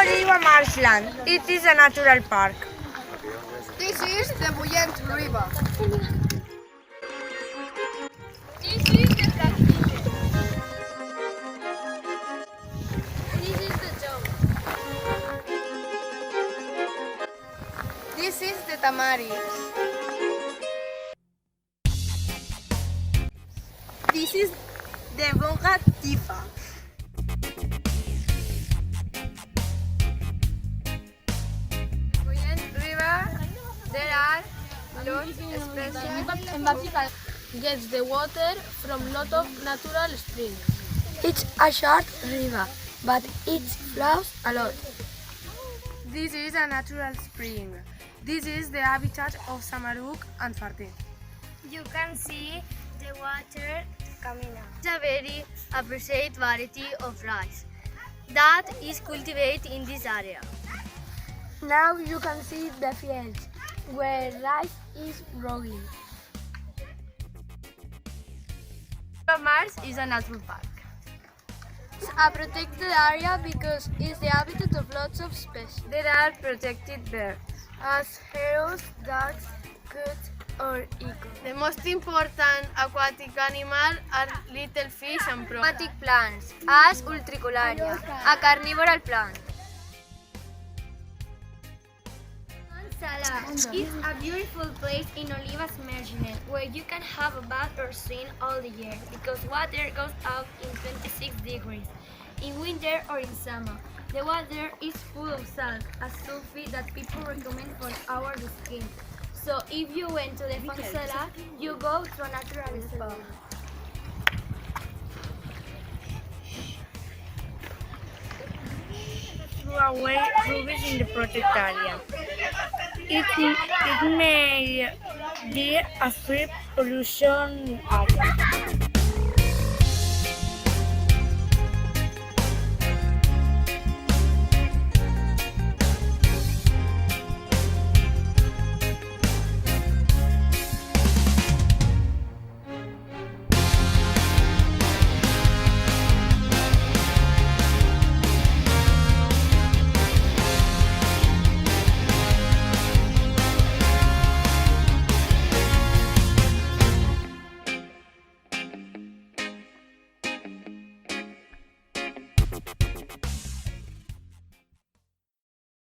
Riva Marshland. It is a natural park. This is the Bullent River. This is the Plaquemine. This is the Jump. This is the Tamaris. This is the Bonga Tifa. Bullent River, there are lots species. Gets the water from lot of natural springs. It's a short river, but it flows a lot. This is a natural spring. This is the habitat of Samaruk and Farte. You can see the water coming out. It's a very appreciated variety of rice that is cultivated in this area. Now you can see the fields where rice is growing. Mars is a natural park. It's a protected area because it's the habitat of lots of species. There are protected birds as hares, ducks, goats, or eagles. The most important aquatic animal are little fish and prawns. Aquatic plants as Ultricularia, a carnivoral plant. Sala is a beautiful place in Olivas Marginal where you can have a bath or swim all the year because water goes out in 26 degrees in winter or in summer. The water is full of salt, a sulfate that people recommend for our skin. So if you went to the Fonsala, you go to a natural spa. Throw away rubbish in the protected area. It may be a free pollution area.